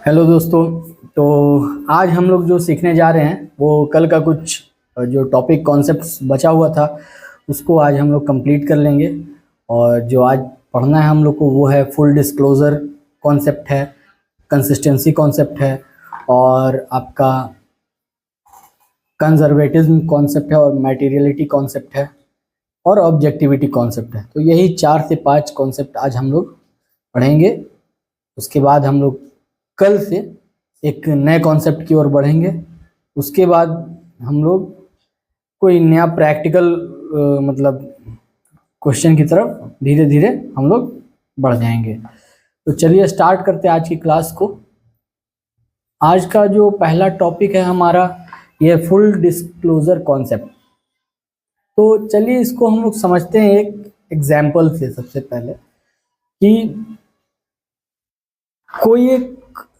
Hello दोस्तों। तो आज हम लोग जो सीखने जा रहे हैं वो कल का कुछ जो टॉपिक कॉन्सेप्ट्स बचा हुआ था उसको आज हम लोग कंप्लीट कर लेंगे। और जो आज पढ़ना है हम लोग को वो है फुल डिस्क्लोजर कॉन्सेप्ट है, कंसिस्टेंसी कॉन्सेप्ट है और आपका कंजर्वेटिज्म कॉन्सेप्ट है और मटेरियलिटी कॉन्सेप्ट है और ऑब्जेक्टिविटी कॉन्सेप्ट है। तो यही 4 से 5 कॉन्सेप्ट आज हम लोग पढ़ेंगे। उसके बाद हम लोग कल से एक नए कॉन्सेप्ट की ओर बढ़ेंगे। उसके बाद हम लोग कोई नया प्रैक्टिकल मतलब क्वेश्चन की तरफ धीरे धीरे हम लोग बढ़ जाएंगे। तो चलिए स्टार्ट करते हैं आज की क्लास को। आज का जो पहला टॉपिक है हमारा ये फुल डिस्क्लोजर कॉन्सेप्ट। तो चलिए इसको हम लोग समझते हैं एक एग्जाम्पल से। सबसे पहले कि कोई एक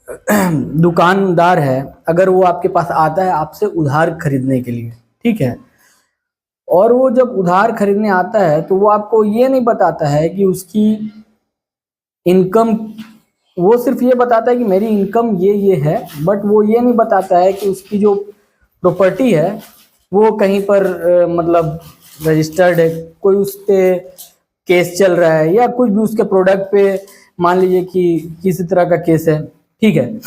दुकानदार है, अगर वो आपके पास आता है आपसे उधार खरीदने के लिए, ठीक है, और वो जब उधार खरीदने आता है तो वो आपको ये नहीं बताता है कि उसकी इनकम, वो सिर्फ ये बताता है कि मेरी इनकम ये है, बट वो ये नहीं बताता है कि उसकी जो प्रॉपर्टी है वो कहीं पर मतलब रजिस्टर्ड है, कोई उस पर केस चल रहा है या कुछ भी उसके प्रोडक्ट पे मान लीजिए कि किसी तरह का केस है, ठीक है।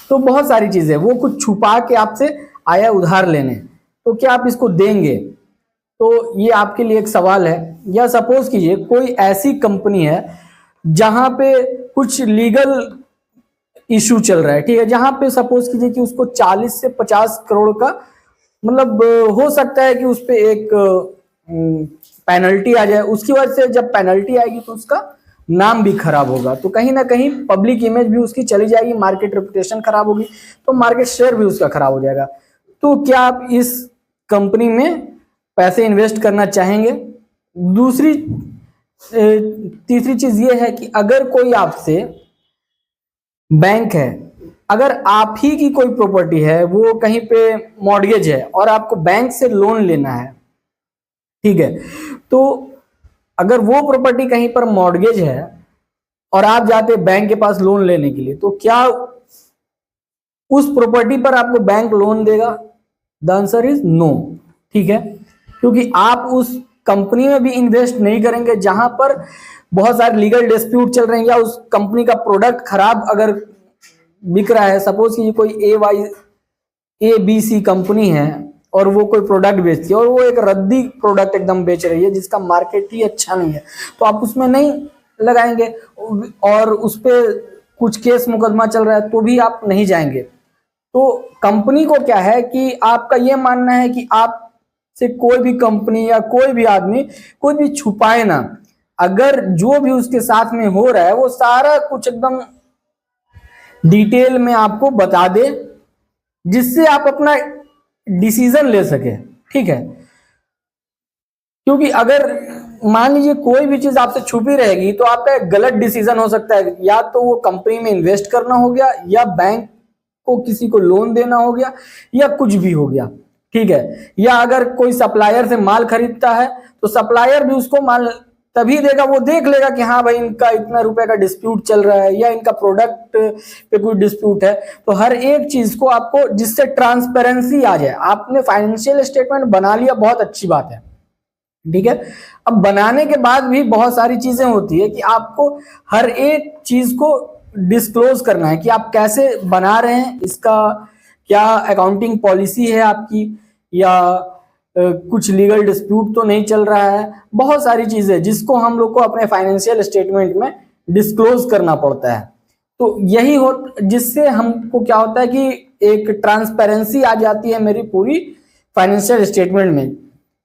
तो बहुत सारी चीजें, वो कुछ छुपा के आपसे आया उधार लेने, तो क्या आप इसको देंगे? तो ये आपके लिए एक सवाल है। या सपोज कीजिए कोई ऐसी कंपनी है जहां पे कुछ लीगल इशू चल रहा है, ठीक है, जहां पे सपोज कीजिए कि उसको 40 से 50 करोड़ का मतलब हो सकता है कि उस पे एक पेनल्टी आ जाए। उसकी वजह से जब पेनल्टी आएगी तो उसका नाम भी खराब होगा, तो कहीं ना कहीं पब्लिक इमेज भी उसकी चली जाएगी, मार्केट रेपुटेशन खराब होगी, तो मार्केट शेयर भी उसका खराब हो जाएगा। तो क्या आप इस कंपनी में पैसे इन्वेस्ट करना चाहेंगे? दूसरी तीसरी चीज ये है कि अगर कोई आपसे बैंक है, अगर आप ही की कोई प्रॉपर्टी है, वो कहीं पे मॉर्गेज है और आपको बैंक से लोन लेना है, ठीक है, तो अगर वो प्रॉपर्टी कहीं पर मॉर्गेज है और आप जाते हैं बैंक के पास लोन लेने के लिए, तो क्या उस प्रॉपर्टी पर आपको बैंक लोन देगा? द आंसर इज नो, ठीक है, क्योंकि आप उस कंपनी में भी इन्वेस्ट नहीं करेंगे जहां पर बहुत सारे लीगल डिस्प्यूट चल रहे हैं या उस कंपनी का प्रोडक्ट खराब अगर बिक रहा है। सपोज कि कोई ABC कंपनी है और वो कोई प्रोडक्ट बेचती है और वो एक रद्दी प्रोडक्ट एकदम बेच रही है जिसका मार्केट ही अच्छा नहीं है, तो आप उसमें नहीं लगाएंगे। और उस पर कुछ केस मुकदमा चल रहा है तो भी आप नहीं जाएंगे। तो कंपनी को क्या है कि आपका ये मानना है कि आप से कोई भी कंपनी या कोई भी आदमी कोई भी छुपाए ना, अगर जो भी उसके साथ में हो रहा है वो सारा कुछ एकदम डिटेल में आपको बता दे, जिससे आप अपना डिसीजन ले सके, ठीक है। क्योंकि अगर मान लीजिए कोई भी चीज आपसे छुपी रहेगी तो आपका एक गलत डिसीजन हो सकता है, या तो वो कंपनी में इन्वेस्ट करना हो गया या बैंक को किसी को लोन देना हो गया या कुछ भी हो गया, ठीक है। या अगर कोई सप्लायर से माल खरीदता है तो सप्लायर भी उसको माल तभी देगा, वो देख लेगा कि हाँ भाई इनका इतना रुपए का डिस्प्यूट चल रहा है या इनका प्रोडक्ट पे कोई डिस्प्यूट है। तो हर एक चीज को आपको, जिससे ट्रांसपेरेंसी आ जाए। आपने फाइनेंशियल स्टेटमेंट बना लिया, बहुत अच्छी बात है, ठीक है। अब बनाने के बाद भी बहुत सारी चीजें होती है कि आपको हर एक चीज को डिस्क्लोज करना है कि आप कैसे बना रहे हैं, इसका क्या अकाउंटिंग पॉलिसी है आपकी, या कुछ लीगल डिस्प्यूट तो नहीं चल रहा है। बहुत सारी चीजें जिसको हम लोग को अपने फाइनेंशियल स्टेटमेंट में डिस्क्लोज करना पड़ता है। तो यही हो, जिससे हमको क्या होता है कि एक ट्रांसपेरेंसी आ जाती है मेरी पूरी फाइनेंशियल स्टेटमेंट में,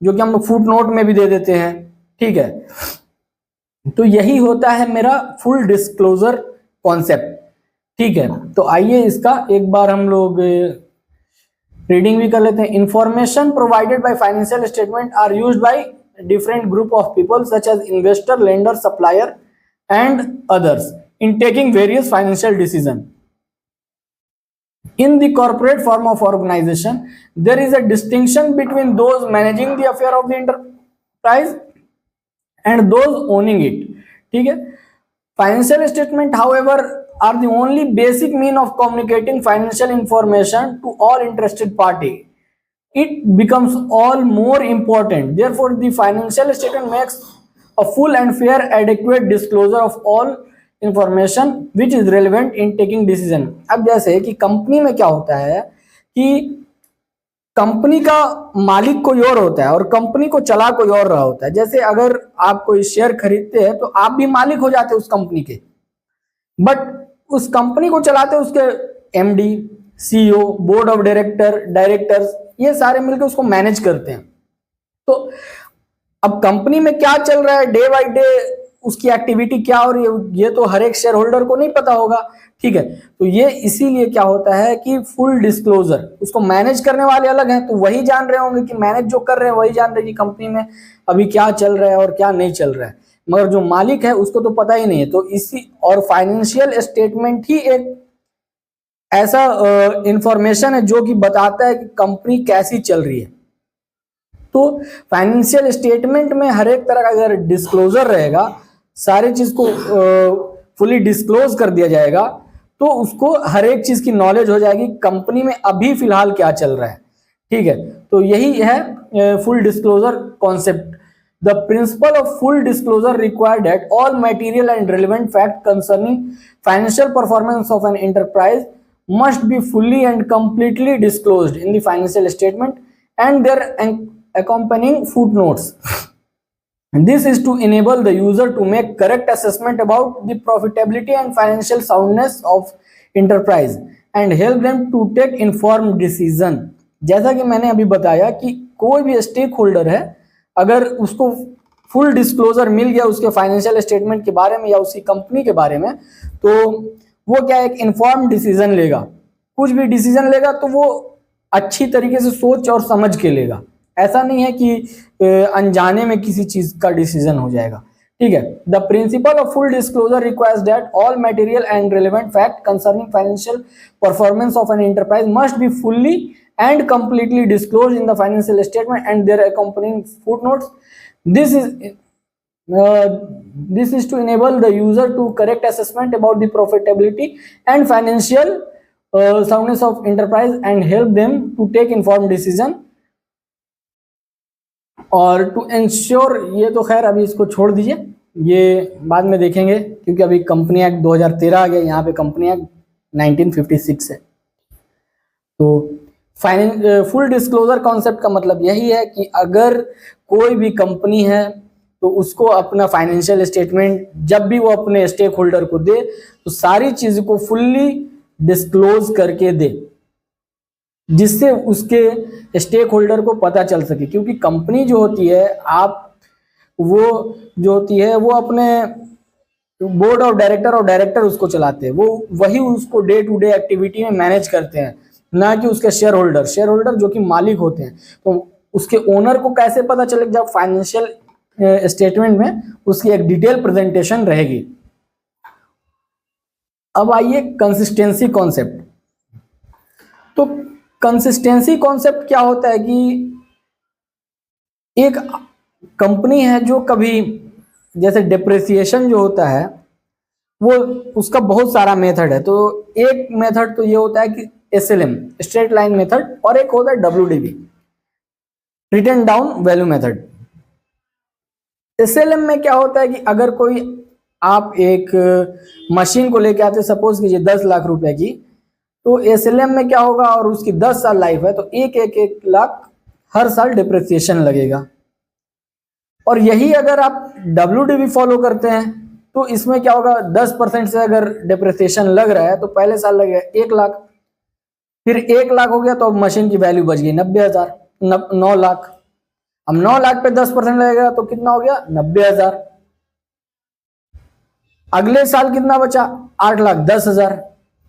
जो कि हम लोग फुट नोट में भी दे देते हैं, ठीक है। तो यही होता है मेरा फुल डिस्क्लोजर कॉन्सेप्ट, ठीक है। तो आइए इसका एक बार हम लोग रीडिंग भी कर लेते हैं। Information provided by financial statement are used by different group of people such as investor, lender, supplier and others in taking various financial decision. In the corporate form of organization, there is a distinction between those managing the affair of the enterprise and those owning it, ठीक है। Financial statement however are the only basic mean of communicating financial information to all interested party. It becomes all more important. Therefore, the financial statement makes a full and fair, adequate disclosure of all information which is relevant in taking decision. अब जैसे कि company में क्या होता है कि company का मालिक कोई और होता है और कंपनी को चला कोई और रहा होता है। जैसे अगर आप कोई शेयर खरीदते हैं तो आप भी मालिक हो जाते हैं उस कंपनी के, बट उस कंपनी को चलाते उसके MD, CEO, board of directors, ये सारे मिलकर उसको मैनेज करते हैं। तो अब कंपनी में क्या चल रहा है डे बाय डे, उसकी एक्टिविटी क्या हो रही है, ये तो हर एक शेयर होल्डर को नहीं पता होगा, ठीक है। तो ये इसीलिए क्या होता है कि फुल डिस्क्लोजर, उसको मैनेज करने वाले अलग हैं तो वही जान रहे होंगे कि मैनेज जो कर रहे हैं वही जान रहे हैं कि कंपनी में अभी क्या चल रहा है और क्या नहीं चल रहा है, मगर जो मालिक है उसको तो पता ही नहीं है। तो इसी और फाइनेंशियल स्टेटमेंट ही एक ऐसा इंफॉर्मेशन है जो कि बताता है कि कंपनी कैसी चल रही है। तो फाइनेंशियल स्टेटमेंट में हर एक तरह का अगर डिस्क्लोजर रहेगा, सारी चीज को फुली डिस्क्लोज कर दिया जाएगा, तो उसको हर एक चीज की नॉलेज हो जाएगी कंपनी में अभी फिलहाल क्या चल रहा है, ठीक है। तो यही है full disclosure concept. The principle of full disclosure required that all material and relevant fact concerning financial performance of an enterprise must be fully and completely disclosed in the financial statement and their accompanying footnotes. And this is to enable the user to make correct assessment about the profitability and financial soundness of enterprise and help them to take informed decision. जैसा कि मैंने अभी बताया कि कोई भी stake holder है, अगर उसको फुल डिस्क्लोजर मिल गया उसके फाइनेंशियल स्टेटमेंट के बारे में या उसकी कंपनी के बारे में, तो वो क्या एक इन्फॉर्म डिसीजन लेगा। कुछ भी डिसीजन लेगा तो वो अच्छी तरीके से सोच और समझ के लेगा, ऐसा नहीं है कि अनजाने में किसी चीज का डिसीजन हो जाएगा, ठीक है। The principle of full disclosure requires that all material and relevant fact concerning financial performance of an enterprise must be fully and completely disclosed in the financial statement and their accompanying footnotes. This is to enable the user to correct assessment about the profitability and financial soundness of enterprise and help them to take informed decision. और to ensure, ये तो खैर अभी इसको छोड़ दीजिए, ये बाद में देखेंगे क्योंकि अभी कंपनी एक्ट 2013 आ गया, यहाँ पे कंपनी एक्ट 1956 है। तो फुल डिस्क्लोजर कॉन्सेप्ट का मतलब यही है कि अगर कोई भी कंपनी है तो उसको अपना फाइनेंशियल स्टेटमेंट जब भी वो अपने स्टेक होल्डर को दे तो सारी चीज को फुल्ली डिस्क्लोज करके दे, जिससे उसके स्टेक होल्डर को पता चल सके। क्योंकि कंपनी जो होती है, आप वो जो होती है वो अपने बोर्ड ऑफ डायरेक्टर और डायरेक्टर उसको चलाते हैं, वो वही उसको डे टू डे एक्टिविटी में मैनेज करते हैं, ना कि उसके शेयर होल्डर जो कि मालिक होते हैं। तो उसके ओनर को कैसे पता चलेगा जब फाइनेंशियल स्टेटमेंट में उसकी एक डिटेल प्रेजेंटेशन रहेगी। अब आइए कंसिस्टेंसी कॉन्सेप्ट। तो कंसिस्टेंसी कॉन्सेप्ट क्या होता है कि एक कंपनी है जो कभी, जैसे डिप्रिसिएशन जो होता है वो उसका बहुत सारा मेथड है। तो एक मेथड तो ये होता है कि SLM, स्ट्रेट लाइन मेथड, और एक होता है WDV, written down value method. SLM में क्या होता है कि अगर कोई आप एक मशीन को लेके आते, सपोज कीजिए 10 लाख रुपए की, तो SLM में क्या होगा, और उसकी 10 साल लाइफ है तो एक लाख हर साल डिप्रिसिएशन लगेगा। और यही अगर आप WDV फॉलो करते हैं तो इसमें क्या होगा, 10% से अगर डिप्रिसिएशन लग रहा है तो पहले साल लगेगा 1 लाख, फिर 1 लाख हो गया तो अब मशीन की वैल्यू बच गई 90,000, 9 लाख। अब 9 लाख पे 10% लगेगा तो कितना हो गया, 90,000। अगले साल कितना बचा, 8,10,000।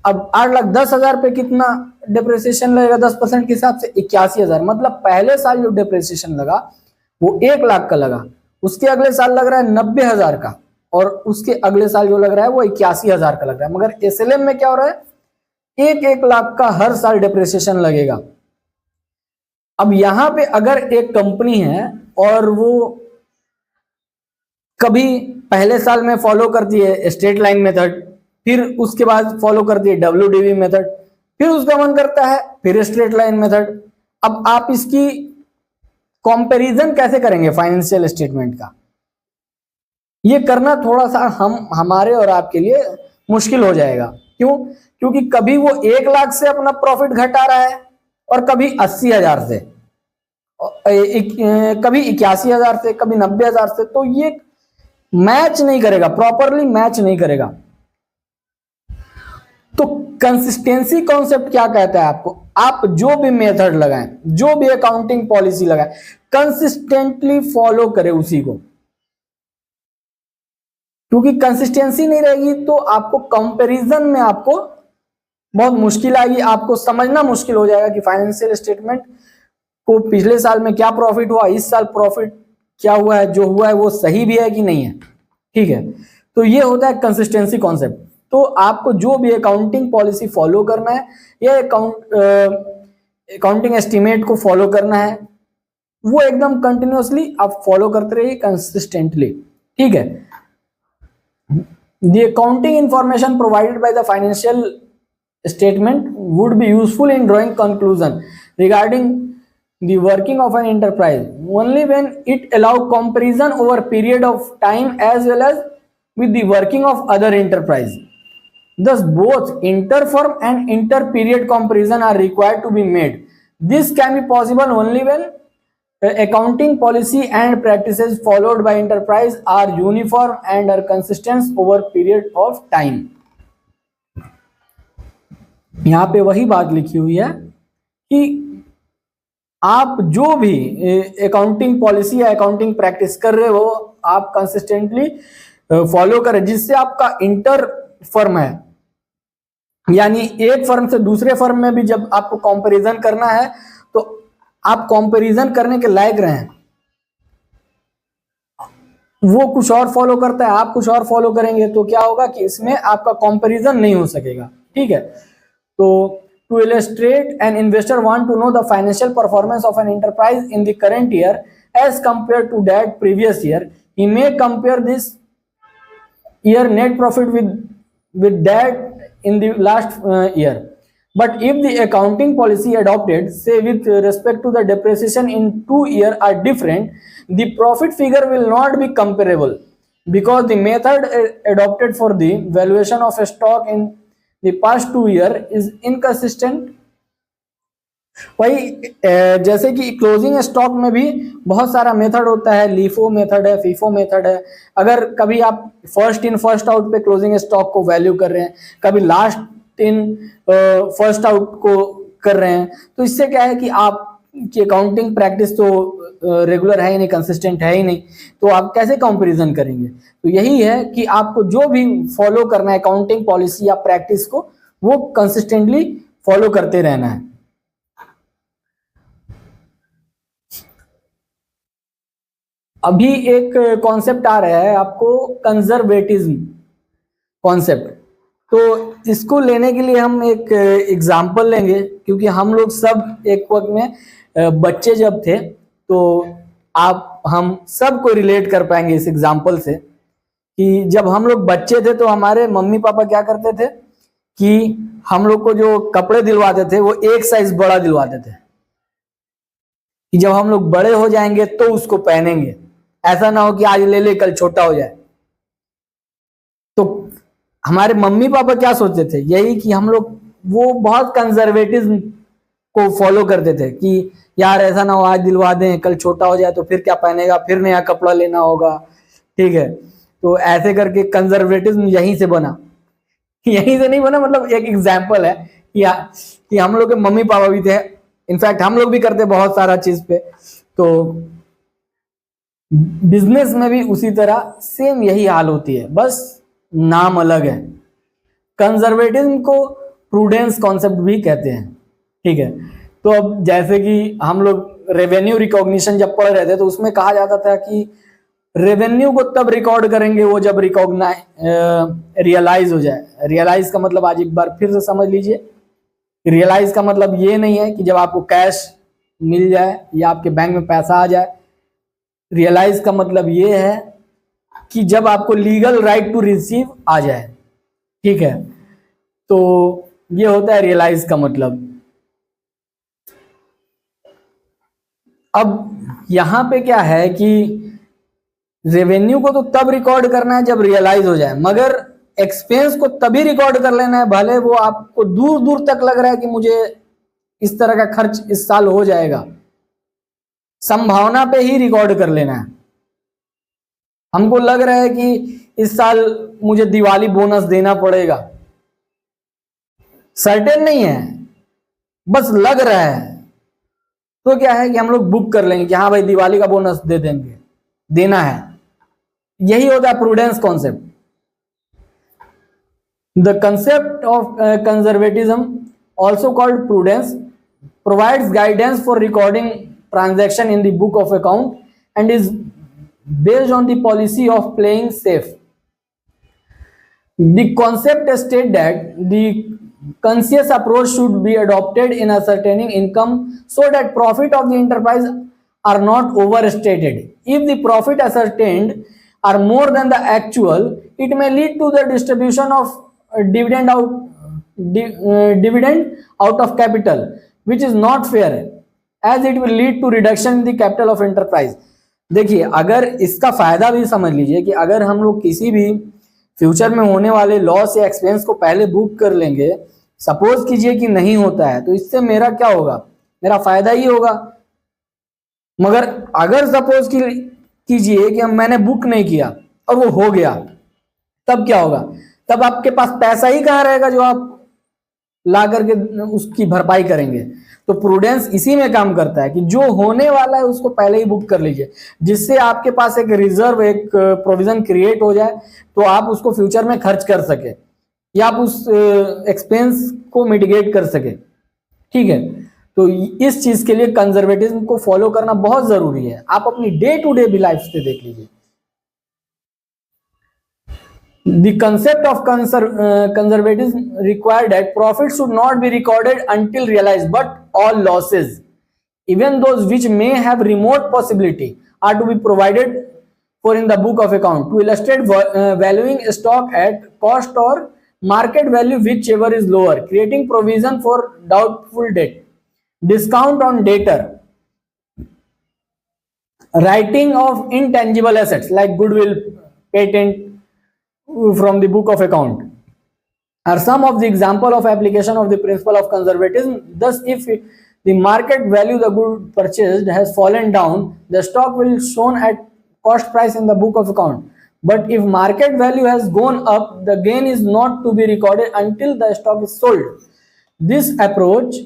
अब 8,10,000 पे कितना डिप्रिसिएशन लगेगा 10% के हिसाब से, 81,000। मतलब पहले साल जो डिप्रिसिएशन लगा वो 1 लाख का लगा, उसके अगले साल लग रहा है 90,000 का, और उसके अगले साल जो लग रहा है वो 81,000 का लग रहा है। मगर SLM में क्या हो रहा है, 1 लाख का हर साल डिप्रिसिएशन लगेगा। अब यहां पे अगर एक कंपनी है और वो कभी पहले साल में फॉलो करती है स्ट्रेट लाइन मेथड, फिर उसके बाद फॉलो करती है WDV मेथड, फिर उसका मन करता है फिर स्ट्रेट लाइन मेथड। अब आप इसकी कंपैरिजन कैसे करेंगे फाइनेंशियल स्टेटमेंट का, ये करना थोड़ा सा हमारे और आपके लिए मुश्किल हो जाएगा। क्यों? क्योंकि कभी वो 1 लाख से अपना प्रॉफिट घटा रहा है और कभी 80,000 से, कभी 81,000 से, कभी 90,000 से, तो ये मैच नहीं करेगा, प्रॉपरली मैच नहीं करेगा। तो कंसिस्टेंसी कॉन्सेप्ट क्या कहता है आपको, आप जो भी मेथड लगाएं, जो भी अकाउंटिंग पॉलिसी लगाएं, कंसिस्टेंटली फॉलो करें उसी को, क्योंकि कंसिस्टेंसी नहीं रहेगी तो आपको कंपैरिजन में आपको बहुत मुश्किल आएगी, आपको समझना मुश्किल हो जाएगा कि फाइनेंशियल स्टेटमेंट को पिछले साल में क्या प्रॉफिट हुआ, इस साल प्रॉफिट क्या हुआ है, जो हुआ है वो सही भी है कि नहीं है। ठीक है, तो ये होता है कंसिस्टेंसी कॉन्सेप्ट। तो आपको जो भी अकाउंटिंग पॉलिसी फॉलो करना है या अकाउंटिंग एस्टिमेट को फॉलो करना है, वो एकदम कंटिन्यूअसली आप फॉलो करते रहिए कंसिस्टेंटली। ठीक है, the accounting information provided by the financial statement would be useful in drawing conclusion regarding the working of an enterprise only when it allow comparison over period of time as well as with the working of other enterprise. Thus both inter-firm and inter-period comparison are required to be made. This can be possible only when accounting policy and practices followed by enterprise are uniform and are consistent over period of time. यहाँ पे वही बात लिखी हुई है कि आप जो भी अकाउंटिंग पॉलिसी या अकाउंटिंग प्रैक्टिस कर रहे हो आप कंसिस्टेंटली फॉलो करें, जिससे आपका इंटर फर्म है, यानी एक फर्म से दूसरे फर्म में भी जब आपको कंपैरिजन करना है तो आप कंपैरिजन करने के लायक रहें। वो कुछ और फॉलो करता है, आप कुछ और फॉलो करेंगे तो क्या होगा कि इसमें आपका कंपैरिजन नहीं हो सकेगा। ठीक है, तो to illustrate, an investor want to know the financial performance of an enterprise in the current year as compared to that previous year. He may compare this year net profit with that in the last year. But if the accounting policy adopted, say with respect to the depreciation in 2 years are different, the profit figure will not be comparable because the method adopted for the valuation of a stock in the past 2 year is inconsistent. वही जैसे कि closing stock में भी बहुत सारा method होता है, LIFO method है, फीफो मेथड है। अगर कभी आप फर्स्ट इन फर्स्ट आउट पे क्लोजिंग स्टॉक को वैल्यू कर रहे हैं, कभी लास्ट इन फर्स्ट आउट को कर रहे हैं, तो इससे क्या है कि आपकी अकाउंटिंग प्रैक्टिस तो रेगुलर है ही नहीं, कंसिस्टेंट है ही नहीं, तो आप कैसे कंपैरिजन करेंगे। तो यही है कि आपको जो भी फॉलो करना है अकाउंटिंग पॉलिसी या प्रैक्टिस को, वो कंसिस्टेंटली फॉलो करते रहना है। अभी एक कॉन्सेप्ट आ रहा है आपको, कंजर्वेटिज्म कॉन्सेप्ट। तो इसको लेने के लिए हम एक एग्जाम्पल लेंगे, क्योंकि हम लोग सब एक वक्त में बच्चे जब थे, तो हम सबको रिलेट कर पाएंगे इस एग्जाम्पल से कि जब हम लोग बच्चे थे तो हमारे मम्मी पापा क्या करते थे कि हम लोग को जो कपड़े दिलवाते थे वो एक साइज बड़ा दिलवाते थे कि जब हम लोग बड़े हो जाएंगे तो उसको पहनेंगे, ऐसा ना हो कि आज ले ले कल छोटा हो जाए। तो हमारे मम्मी पापा क्या सोचते थे, यही कि हम लोग वो बहुत कंजर्वेटिज्म को फॉलो करते थे कि यार ऐसा ना हो आज दिलवा दें कल छोटा हो जाए तो फिर क्या पहनेगा, फिर नया कपड़ा लेना होगा। ठीक है, तो ऐसे करके कंजर्वेटिज्म यहीं से बना। यहीं से नहीं बना, मतलब एक एग्जाम्पल है कि हम लोग के मम्मी पापा भी थे, इनफैक्ट हम लोग भी करते बहुत सारा चीज पे। तो बिजनेस में भी उसी तरह सेम यही हाल होती है, बस नाम अलग है। कंजर्वेटिज्म को प्रूडेंस कॉन्सेप्ट भी कहते हैं। ठीक है, तो अब जैसे कि हम लोग रेवेन्यू रिकॉग्निशन जब पढ़ रहे थे तो उसमें कहा जाता था कि रेवेन्यू को तब रिकॉर्ड करेंगे वो जब रियलाइज हो जाए। रियलाइज का मतलब आज एक बार फिर से समझ लीजिए, रियलाइज का मतलब ये नहीं है कि जब आपको कैश मिल जाए या आपके बैंक में पैसा आ जाए। रियलाइज का मतलब ये है कि जब आपको लीगल राइट टू रिसीव आ जाए। ठीक है, तो ये होता है रियलाइज का मतलब। अब यहां पे क्या है कि रेवेन्यू को तो तब रिकॉर्ड करना है जब रियलाइज हो जाए, मगर एक्सपेंस को तभी रिकॉर्ड कर लेना है भले वो आपको दूर दूर तक लग रहा है कि मुझे इस तरह का खर्च इस साल हो जाएगा, संभावना पे ही रिकॉर्ड कर लेना है। हमको लग रहा है कि इस साल मुझे दिवाली बोनस देना पड़ेगा, सर्टेन नहीं है, बस लग रहा है, तो क्या है कि हम लोग बुक कर लेंगे कि हाँ भाई दिवाली का बोनस दे देंगे, देना है। यही होता है prudence concept. The concept of conservatism also called prudence provides guidance for recording transaction in the book of account and is based on the policy of playing safe. The concept states that the conscious approach should be adopted in ascertaining income so that profit of the enterprise are not overstated. If the profit ascertained are more than the actual, it may lead to the distribution of dividend out of capital, which is not fair as it will lead to reduction in the capital of enterprise. देखिए, अगर इसका फायदा भी समझ लीजिए कि अगर हम लोग किसी भी फ्यूचर में होने वाले लॉस या एक्सपेंस को पहले बुक कर लेंगे, सपोज कीजिए कि नहीं होता है, तो इससे मेरा क्या होगा, मेरा फायदा ही होगा। मगर अगर सपोज कीजिए कि मैंने बुक नहीं किया और वो हो गया, तब क्या होगा, तब आपके पास पैसा ही कहाँ रहेगा जो आप ला करके उसकी भरपाई करेंगे। तो प्रूडेंस इसी में काम करता है कि जो होने वाला है उसको पहले ही बुक कर लीजिए, जिससे आपके पास एक रिजर्व, एक प्रोविजन क्रिएट हो जाए, तो आप उसको फ्यूचर में खर्च कर सके या आप उस एक्सपेंस को मिटिगेट कर सके। ठीक है, तो इस चीज के लिए कंजर्वेटिज्म को फॉलो करना बहुत जरूरी है। आप अपनी डे टू डे भी लाइफ से देख लीजिए। The concept of conservatism required that profit should not be recorded until realized, but all losses, even those which may have remote possibility, are to be provided for in the book of account. To illustrate, valuing stock at cost or market value, whichever is lower, creating provision for doubtful debt, discount on debtor, writing of intangible assets like goodwill, patent from the book of account are some of the example of application of the principle of conservatism. Thus, if the market value the good purchased has fallen down, the stock will shown at cost price in the book of account. But if market value has gone up, the gain is not to be recorded until the stock is sold. This approach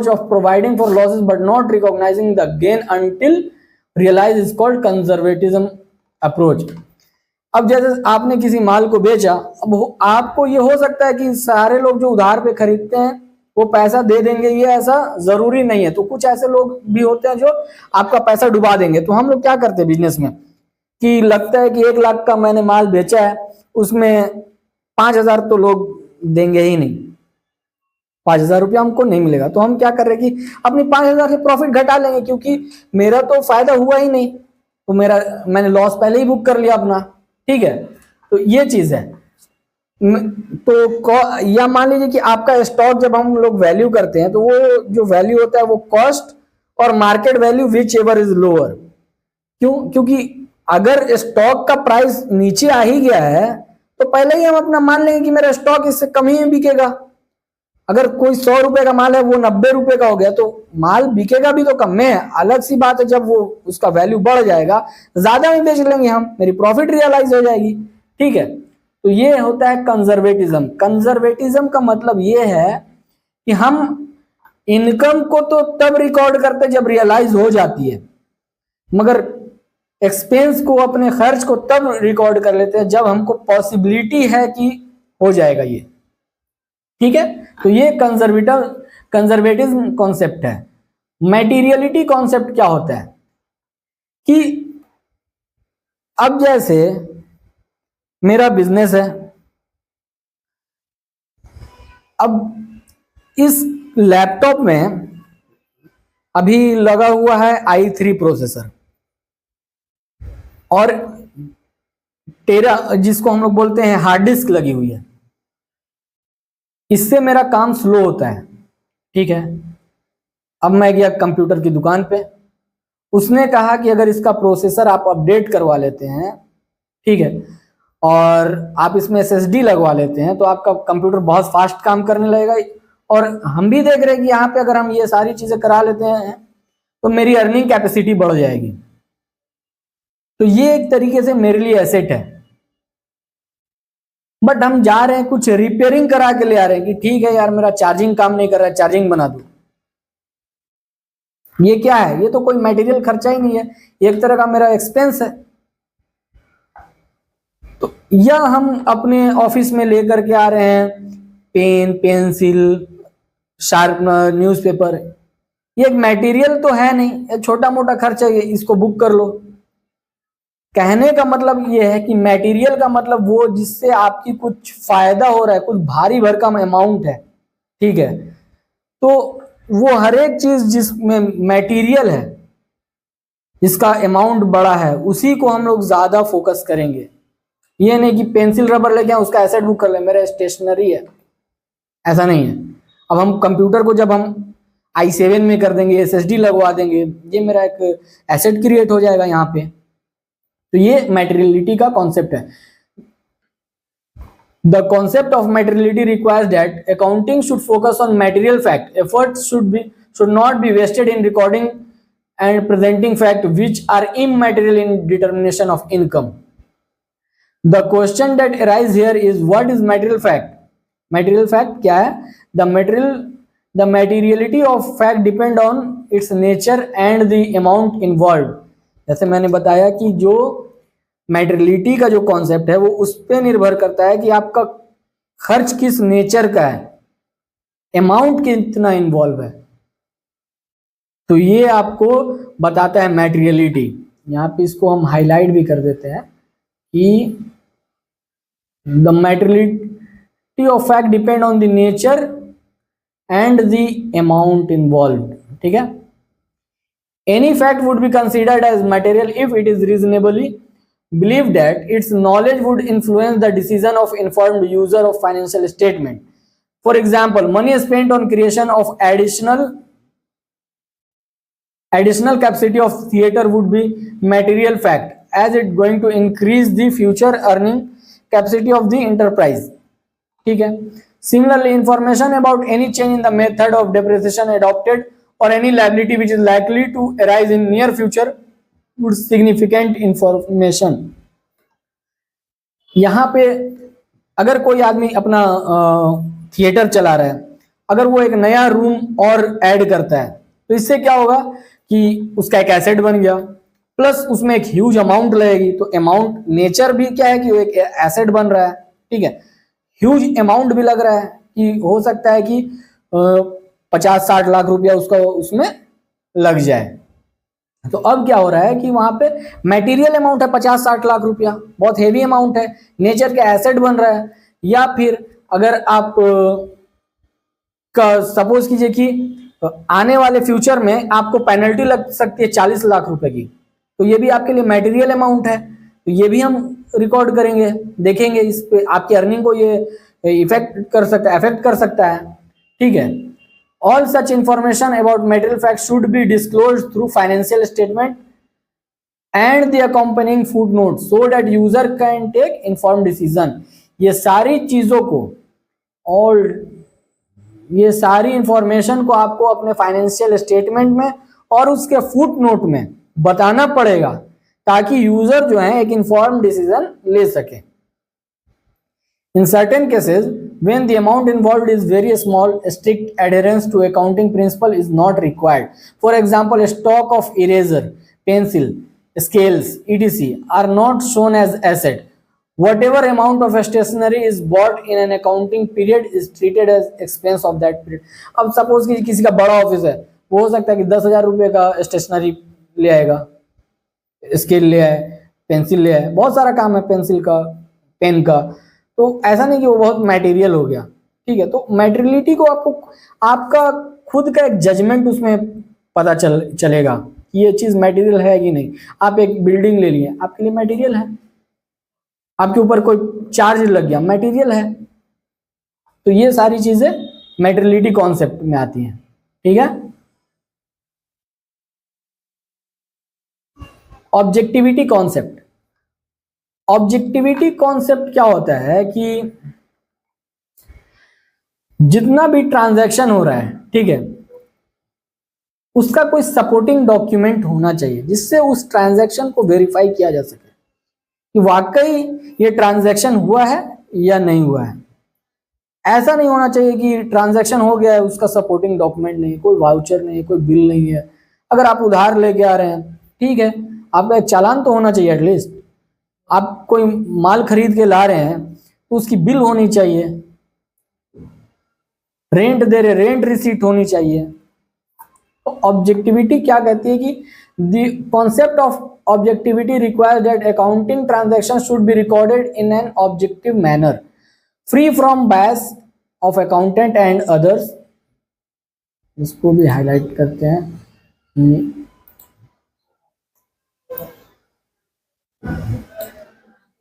of providing for losses but not recognizing the gain until realized is called conservatism approach. अब जैसे आपने किसी माल को बेचा, अब आपको ये हो सकता है कि सारे लोग जो उधार पे खरीदते हैं वो पैसा दे देंगे, ये ऐसा जरूरी नहीं है। तो कुछ ऐसे लोग भी होते हैं जो आपका पैसा डुबा देंगे। तो हम लोग क्या करते हैं बिजनेस में कि लगता है कि 1 लाख का मैंने माल बेचा है, उसमें 5,000 तो लोग देंगे ही नहीं, 5,000 रुपया हमको नहीं मिलेगा। तो हम क्या कर रहे हैं कि अपनी 5,000 से प्रॉफिट घटा लेंगे, क्योंकि मेरा तो फायदा हुआ ही नहीं, तो मैंने लॉस पहले ही बुक कर लिया अपना। ठीक है, तो ये चीज है। तो या मान लीजिए कि आपका स्टॉक जब हम लोग वैल्यू करते हैं, तो वो जो वैल्यू होता है वो कॉस्ट और market value which ever is lower. क्योंकि अगर स्टॉक का प्राइस नीचे आ ही गया है, तो पहले ही हम अपना मान लेंगे कि मेरा स्टॉक इससे कम ही बिकेगा। अगर कोई 100 रुपए का माल है, वो 90 रुपए का हो गया, तो माल बिकेगा भी तो कम में है। अलग सी बात है जब वो उसका वैल्यू बढ़ जाएगा, ज्यादा में बेच लेंगे हम, मेरी प्रॉफिट रियलाइज हो जाएगी। ठीक है, तो ये होता है कंजर्वेटिज्म। कंजर्वेटिज्म का मतलब ये है कि हम इनकम को तो तब रिकॉर्ड करते जब रियलाइज हो जाती है, मगर एक्सपेंस को, अपने खर्च को तब रिकॉर्ड कर लेते हैं जब हमको पॉसिबिलिटी है कि हो जाएगा ये। ठीक है, तो ये कंजर्वेटिज्म कॉन्सेप्ट है। मैटीरियलिटी कॉन्सेप्ट क्या होता है कि अब जैसे मेरा बिजनेस है, अब इस लैपटॉप में अभी लगा हुआ है i3 प्रोसेसर, और जिसको हम लोग बोलते हैं हार्ड डिस्क लगी हुई है, इससे मेरा काम स्लो होता है। ठीक है, अब मैं गया कंप्यूटर की दुकान पे, उसने कहा कि अगर इसका प्रोसेसर आप अपडेट करवा लेते हैं, ठीक है, और आप इसमें SSD लगवा लेते हैं तो आपका कंप्यूटर बहुत फास्ट काम करने लगेगा। और हम भी देख रहे हैं कि यहाँ पे अगर हम ये सारी चीजें करा लेते हैं तो मेरी अर्निंग कैपेसिटी बढ़ जाएगी। तो ये एक तरीके से मेरे लिए एसेट है। बट हम जा रहे हैं कुछ रिपेयरिंग करा के ले आ रहे हैं कि ठीक है यार मेरा चार्जिंग काम नहीं कर रहा है, चार्जिंग बना दो। ये क्या है? ये तो कोई मटेरियल खर्चा ही नहीं है, एक तरह का मेरा एक्सपेंस है। तो या हम अपने ऑफिस में लेकर के आ रहे हैं पेन, पेंसिल, शार्पनर, न्यूज़पेपर, ये एक मटेरियल तो है नहीं, छोटा मोटा खर्चा है, इसको बुक कर लो। कहने का मतलब ये है कि मटेरियल का मतलब वो जिससे आपकी कुछ फायदा हो रहा है, कुछ भारी भरकम अमाउंट है। ठीक है, तो वो हर एक चीज जिसमें मटेरियल है, जिसका अमाउंट बड़ा है, उसी को हम लोग ज्यादा फोकस करेंगे। ये नहीं कि पेंसिल रबर लेके आए उसका एसेट बुक कर ले, मेरा स्टेशनरी है, ऐसा नहीं है। अब हम कंप्यूटर को जब हम i7 में कर देंगे, SSD लगवा देंगे, ये मेरा एक एसेट क्रिएट हो जाएगा यहाँ पे। तो ये मटेरियलिटी का कॉन्सेप्ट है। The concept of materiality requires that accounting should focus on material fact. Efforts should not be wasted in recording and presenting facts which are immaterial in determination of income. The question that arises here is what is material fact? Material fact क्या है? The materiality of fact depend on its nature and the amount involved. जैसे मैंने बताया कि जो मैटेरियलिटी का जो concept है वो उस पर निर्भर करता है कि आपका खर्च किस नेचर का है, अमाउंट कितना इन्वॉल्व है। तो ये आपको बताता है मैटेरियलिटी। यहाँ पे इसको हम हाईलाइट भी कर देते हैं कि the materiality of fact depend on the nature and the amount involve. ठीक है, any fact would be considered as material if it is reasonably believe that its knowledge would influence the decision of informed user of financial statement. For example, money spent on creation of additional capacity of theater would be material fact as it going to increase the future earning capacity of the enterprise. ठीक है, similarly information about any change in the method of depreciation adopted or any liability which is likely to arise in near future significant information. यहाँ पे अगर कोई आदमी अपना theatre चला रहा है, अगर वो एक नया रूम और ऐड करता है तो इससे क्या होगा कि उसका एक एसेट बन गया, प्लस उसमें एक ह्यूज अमाउंट लगेगी। तो अमाउंट नेचर भी क्या है कि वो एक एसेट बन रहा है। ठीक है, ह्यूज अमाउंट भी लग रहा है कि हो सकता है कि 50-60 लाख रुपया उसका उसमें लग जाए। तो अब क्या हो रहा है कि वहां पे मटेरियल अमाउंट है 50-60 लाख रुपया, बहुत हेवी अमाउंट है, नेचर का एसेट बन रहा है। या फिर अगर आप सपोज कीजिए कि आने वाले फ्यूचर में आपको पेनल्टी लग सकती है 40 लाख रुपए की, तो ये भी आपके लिए मटेरियल अमाउंट है। तो ये भी हम रिकॉर्ड करेंगे, देखेंगे इस पे आपकी अर्निंग को ये अफेक्ट कर सकता है। ठीक है, all such information about material facts should be disclosed through financial statement and the accompanying footnotes so that user can take informed decision. ये सारी चीजों को और ये सारी इंफॉर्मेशन को आपको अपने फाइनेंशियल स्टेटमेंट में और उसके फुटनोट में बताना पड़ेगा ताकि यूजर जो है एक इन्फॉर्म डिसीजन ले सके। In certain cases, when the amount involved is very small, strict adherence to accounting principle is not required. For example, a stock of eraser, pencil, scales, etc. are not shown as asset. Whatever amount of stationery is bought in an accounting period is treated as expense of that period. अब suppose कि किसी का बड़ा office है, वो हो सकता है कि 10,000 रुपये का स्टेशनरी ले आएगा, स्केल ले आए, पेंसिल ले आए, बहुत सारा काम है पेंसिल का, पेन का। तो ऐसा नहीं कि वो बहुत मटेरियल हो गया। ठीक है, तो मटेरियलिटी को आपको आपका खुद का एक जजमेंट उसमें पता चलेगा कि ये चीज मटेरियल है कि नहीं। आप एक बिल्डिंग ले लिए, आपके लिए मटेरियल है, आपके ऊपर कोई चार्ज लग गया, मटेरियल है। तो ये सारी चीजें मेटेरियलिटी कॉन्सेप्ट में आती हैं, ठीक है। ऑब्जेक्टिविटी कॉन्सेप्ट, ऑब्जेक्टिविटी कॉन्सेप्ट क्या होता है कि जितना भी ट्रांजैक्शन हो रहा है, ठीक है, उसका कोई सपोर्टिंग डॉक्यूमेंट होना चाहिए जिससे उस ट्रांजैक्शन को वेरीफाई किया जा सके कि वाकई ये ट्रांजैक्शन हुआ है या नहीं हुआ है। ऐसा नहीं होना चाहिए कि ट्रांजैक्शन हो गया है, उसका सपोर्टिंग डॉक्यूमेंट नहीं, कोई वाउचर नहीं, कोई बिल नहीं है। अगर आप उधार लेके आ रहे हैं, ठीक है, आपका एक चालान तो होना चाहिए एटलीस्ट। आप कोई माल खरीद के ला रहे हैं तो उसकी बिल होनी चाहिए, रेंट दे रहे, रेंट रिसीट होनी चाहिए। तो ऑब्जेक्टिविटी क्या कहती है कि the concept of objectivity requires that accounting transaction should be recorded in an objective manner free from bias of accountant and others. इसको भी हाईलाइट करते हैं कि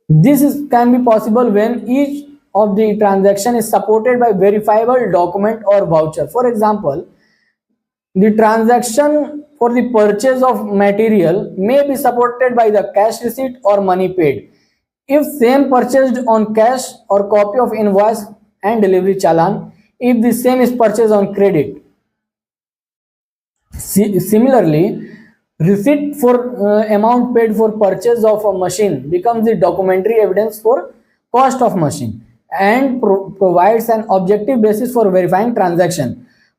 this can be possible when each of the transaction is supported by verifiable document or voucher. For example, the transaction for the purchase of material may be supported by the cash receipt or money paid if same purchased on cash or copy of invoice and delivery challan if the same is purchased on credit. Similarly, receipt for amount paid for purchase of a machine becomes the documentary evidence for cost of machine and provides an objective basis for verifying transaction.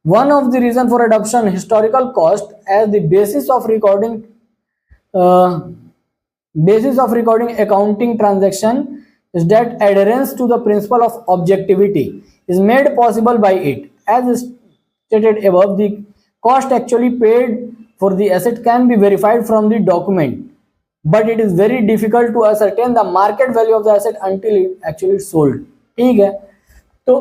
One of the reason for adoption historical cost as the basis of recording accounting transaction is that adherence to the principle of objectivity is made possible by it. As stated above, the cost actually paid for the asset can be verified from the document, but it is very difficult to ascertain the market value of the asset until it actually sold. ठीक है, तो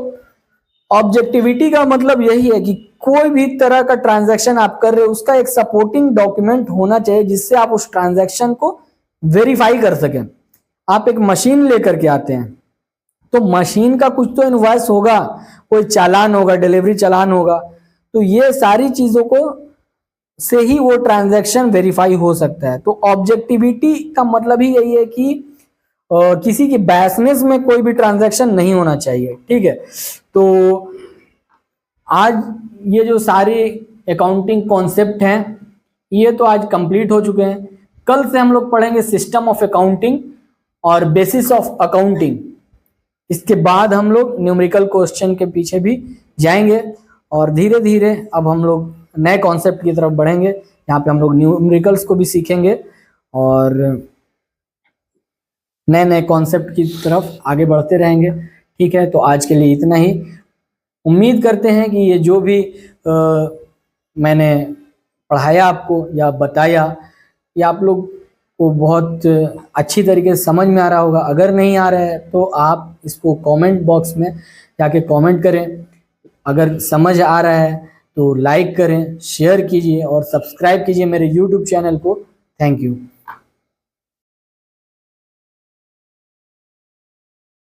objectivity का मतलब यही है कि कोई भी तरह का ट्रांजैक्शन आप कर रहे हो उसका एक सपोर्टिंग डॉक्यूमेंट होना चाहिए जिससे आप उस ट्रांजैक्शन को वेरीफाई कर सकें। आप एक मशीन लेकर के आते हैं तो मशीन का कुछ तो इनवॉइस होगा, कोई चालान होगा, डिलीवरी चालान होगा, तो ये सारी चीजों को से ही वो ट्रांजैक्शन वेरीफाई हो सकता है। तो ऑब्जेक्टिविटी का मतलब ही यही है कि किसी की बायसनेस में कोई भी ट्रांजैक्शन नहीं होना चाहिए, ठीक है। तो आज ये जो सारे अकाउंटिंग कॉन्सेप्ट हैं ये तो आज कंप्लीट हो चुके हैं। कल से हम लोग पढ़ेंगे सिस्टम ऑफ अकाउंटिंग और बेसिस ऑफ अकाउंटिंग। इसके बाद हम लोग न्यूमेरिकल क्वेश्चन के पीछे भी जाएंगे और धीरे धीरे अब हम लोग नए कॉन्सेप्ट की तरफ बढ़ेंगे। यहाँ पे हम लोग न्यूमेरिकल्स को भी सीखेंगे और नए नए कॉन्सेप्ट की तरफ आगे बढ़ते रहेंगे, ठीक है। तो आज के लिए इतना ही। उम्मीद करते हैं कि ये जो भी मैंने पढ़ाया आपको या बताया ये आप लोग को बहुत अच्छी तरीके से समझ में आ रहा होगा। अगर नहीं आ रहा है तो आप इसको कमेंट बॉक्स में जाके कमेंट करें। अगर समझ आ रहा है तो लाइक करें, शेयर कीजिए और सब्सक्राइब कीजिए मेरे यूट्यूब चैनल को। Thank you.